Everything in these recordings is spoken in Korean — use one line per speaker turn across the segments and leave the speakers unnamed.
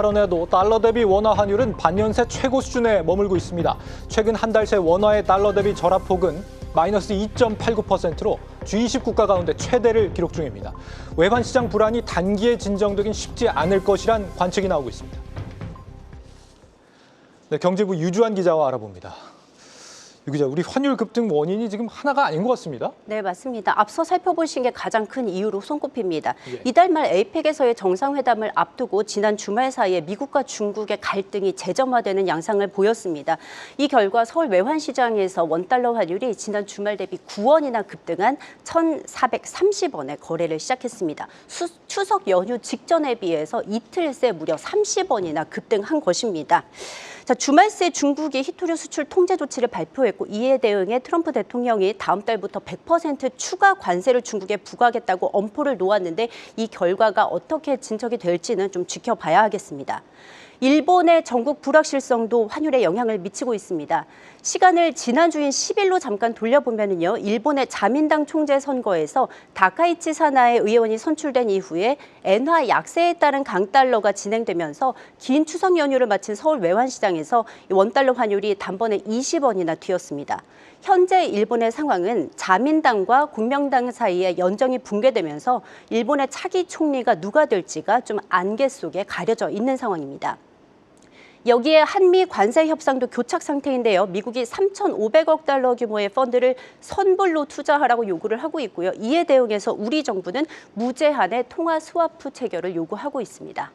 발언에도 달러 대비 원화 환율은 반년 새 최고 수준에 머물고 있습니다. 최근 한 달 새 원화의 달러 대비 절하폭은 마이너스 2.89%로 G20 국가 가운데 최대를 기록 중입니다. 외환 시장 불안이 단기에 진정되긴 쉽지 않을 것이란 관측이 나오고 있습니다. 네, 경제부 유주환 기자와 알아봅니다. 유 기자, 우리 환율 급등 원인이 지금 하나가 아닌 것 같습니다.
네, 맞습니다. 앞서 살펴보신 게 가장 큰 이유로 손꼽힙니다.
예.
이달 말 에이펙에서의 정상회담을 앞두고 지난 주말 사이에 미국과 중국의 갈등이 재점화되는 양상을 보였습니다. 이 결과 서울 외환시장에서 원달러 환율이 지난 주말 대비 9원이나 급등한 1,430원에 거래를 시작했습니다. 추석 연휴 직전에 비해서 이틀 새 무려 30원이나 급등한 것입니다. 자, 주말 새 중국이 히토류 수출 통제 조치를 발표했고 이에 대응해 트럼프 대통령이 다음 달부터 100% 추가 관세를 중국에 부과하겠다고 엄포를 놓았는데 이 결과가 어떻게 진척이 될지는 좀 지켜봐야 하겠습니다. 일본의 전국 불확실성도 환율에 영향을 미치고 있습니다. 시간을 지난주인 10일로 잠깐 돌려보면요. 일본의 자민당 총재 선거에서 다카이치 사나의 의원이 선출된 이후에 엔화 약세에 따른 강달러가 진행되면서 긴 추석 연휴를 마친 서울 외환시장에서 원달러 환율이 단번에 20원이나 튀었습니다. 현재 일본의 상황은 자민당과 국명당 사이에 연정이 붕괴되면서 일본의 차기 총리가 누가 될지가 좀 안개 속에 가려져 있는 상황입니다. 여기에 한미 관세 협상도 교착 상태인데요. 미국이 3,500억 달러 규모의 펀드를 선불로 투자하라고 요구를 하고 있고요. 이에 대응해서 우리 정부는 무제한의 통화 스와프 체결을 요구하고 있습니다.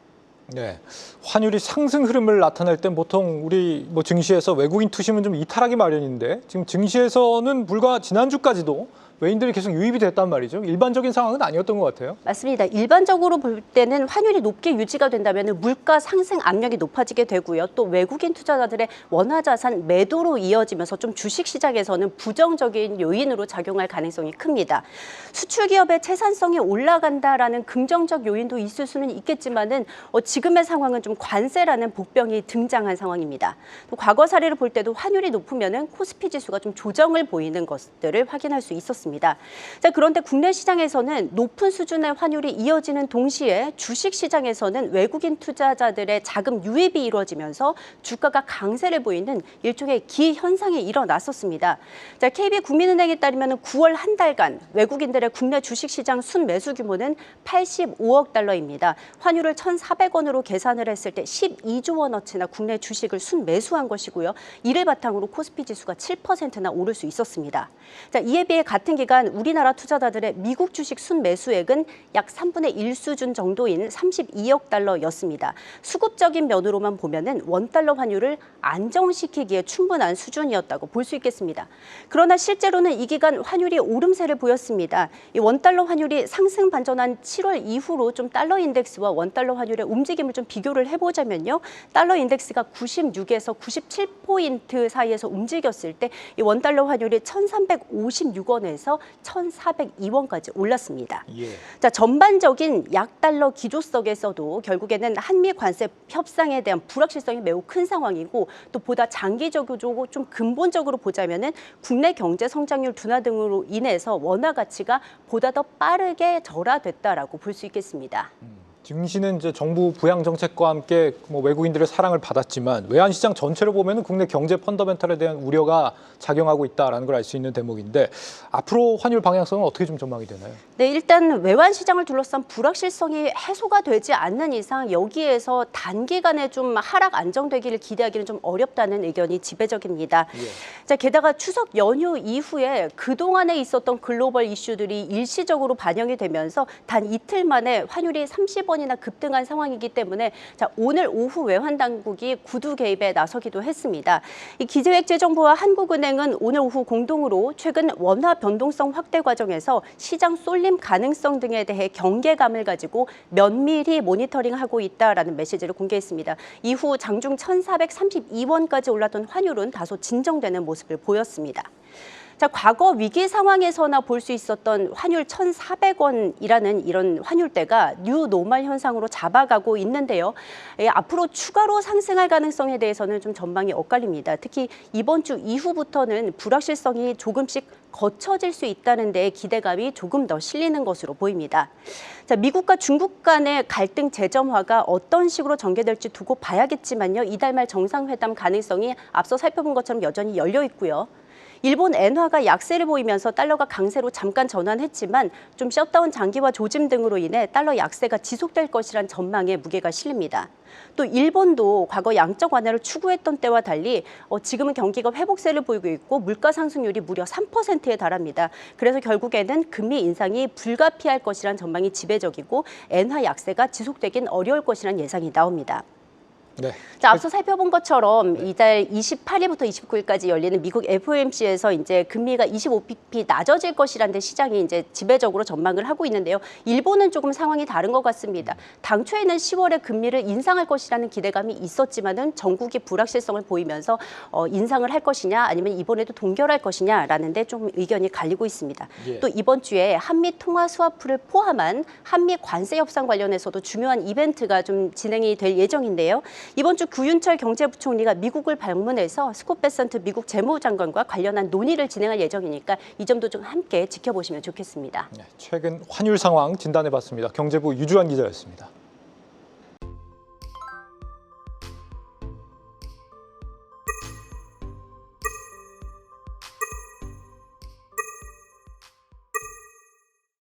네, 환율이 상승 흐름을 나타낼 땐 보통 우리 증시에서 외국인 투심은 좀 이탈하기 마련인데 지금 증시에서는 불과 지난주까지도 외인들이 계속 유입이 됐단 말이죠. 일반적인 상황은 아니었던 것 같아요.
맞습니다. 일반적으로 볼 때는 환율이 높게 유지가 된다면 물가 상승 압력이 높아지게 되고요. 또 외국인 투자자들의 원화 자산 매도로 이어지면서 좀 주식 시장에서는 부정적인 요인으로 작용할 가능성이 큽니다. 수출 기업의 채산성이 올라간다라는 긍정적 요인도 있을 수는 있겠지만은 지금의 상황은 좀 관세라는 복병이 등장한 상황입니다. 또 과거 사례를 볼 때도 환율이 높으면은 코스피 지수가 좀 조정을 보이는 것들을 확인할 수 있었습니다. 자, 그런데 국내 시장에서는 높은 수준의 환율이 이어지는 동시에 주식 시장에서는 외국인 투자자들의 자금 유입이 이루어지면서 주가가 강세를 보이는 일종의 기현상이 일어났었습니다. 자, KB국민은행에 따르면 9월 한 달간 외국인들의 국내 주식 시장 순매수 규모는 85억 달러입니다. 환율을 1,400원으로 계산을 했을 때 12조 원어치나 국내 주식을 순매수한 것이고요. 이를 바탕으로 코스피 지수가 7%나 오를 수 있었습니다. 자, 이에 비해 같은 기간 우리나라 투자자들의 미국 주식 순매수액은 약 3분의 1 수준 정도인 32억 달러였습니다. 수급적인 면으로만 보면은 원달러 환율을 안정시키기에 충분한 수준이었다고 볼 수 있겠습니다. 그러나 실제로는 이 기간 환율이 오름세를 보였습니다. 이 원달러 환율이 상승 반전한 7월 이후로 좀 달러 인덱스와 원달러 환율의 움직임을 좀 비교를 해보자면요. 달러 인덱스가 96에서 97포인트 사이에서 움직였을 때 이 원달러 환율이 1,356원에서 1,402원까지 올랐습니다.
예.
자, 전반적인 약달러 기조석에서도 결국에는 한미 관세 협상에 대한 불확실성이 매우 큰 상황이고 또 보다 장기적이고 좀 근본적으로 보자면은 국내 경제 성장률 둔화 등으로 인해서 원화 가치가 보다 더 빠르게 절하됐다라고 볼 수 있겠습니다.
증시는 이제 정부 부양 정책과 함께 외국인들의 사랑을 받았지만 외환시장 전체를 보면 국내 경제 펀더멘털에 대한 우려가 작용하고 있다는 걸 알 수 있는 대목인데 앞으로 환율 방향성은 어떻게 좀 전망이 되나요?
네, 일단 외환시장을 둘러싼 불확실성이 해소가 되지 않는 이상 여기에서 단기간에 좀 하락 안정되기를 기대하기는 좀 어렵다는 의견이 지배적입니다.
예.
자, 게다가 추석 연휴 이후에 그동안에 있었던 글로벌 이슈들이 일시적으로 반영이 되면서 단 이틀 만에 환율이 30원이나 급등한 상황이기 때문에 자, 오늘 오후 외환당국이 구두 개입에 나서기도 했습니다. 이 기재획재정부와 한국은행은 오늘 오후 공동으로 최근 원화 변동성 확대 과정에서 시장 쏠림 가능성 등에 대해 경계감을 가지고 면밀히 모니터링하고 있다라는 메시지를 공개했습니다. 이후 장중 1,432원까지 올랐던 환율은 다소 진정되는 모습을 보였습니다. 자, 과거 위기 상황에서나 볼 수 있었던 환율 1,400원이라는 이런 환율대가 뉴 노멀 현상으로 잡아가고 있는데요. 앞으로 추가로 상승할 가능성에 대해서는 좀 전망이 엇갈립니다. 특히 이번 주 이후부터는 불확실성이 조금씩 거쳐질 수 있다는 데 기대감이 조금 더 실리는 것으로 보입니다. 자, 미국과 중국 간의 갈등 재점화가 어떤 식으로 전개될지 두고 봐야겠지만요. 이달 말 정상회담 가능성이 앞서 살펴본 것처럼 여전히 열려 있고요. 일본 엔화가 약세를 보이면서 달러가 강세로 잠깐 전환했지만 좀 셧다운 장기화 조짐 등으로 인해 달러 약세가 지속될 것이란 전망에 무게가 실립니다. 또 일본도 과거 양적 완화를 추구했던 때와 달리 지금은 경기가 회복세를 보이고 있고 물가 상승률이 무려 3%에 달합니다. 그래서 결국에는 금리 인상이 불가피할 것이란 전망이 지배적이고 엔화 약세가 지속되긴 어려울 것이란 예상이 나옵니다.
네.
자, 앞서 살펴본 것처럼 이달 28일부터 29일까지 열리는 미국 FOMC에서 이제 금리가 25bp 낮아질 것이라는 데 시장이 이제 지배적으로 전망을 하고 있는데요. 일본은 조금 상황이 다른 것 같습니다. 당초에는 10월에 금리를 인상할 것이라는 기대감이 있었지만은 전국이 불확실성을 보이면서 인상을 할 것이냐 아니면 이번에도 동결할 것이냐라는 데 좀 의견이 갈리고 있습니다.
예.
또 이번 주에 한미 통화 스와프를 포함한 한미 관세 협상 관련해서도 중요한 이벤트가 좀 진행이 될 예정인데요. 이번 주 구윤철 경제부총리가 미국을 방문해서 스콧 베선트 미국 재무장관과 관련한 논의를 진행할 예정이니까 이 점도 좀 함께 지켜보시면 좋겠습니다.
네, 최근 환율 상황 진단해봤습니다. 경제부 유주환 기자였습니다.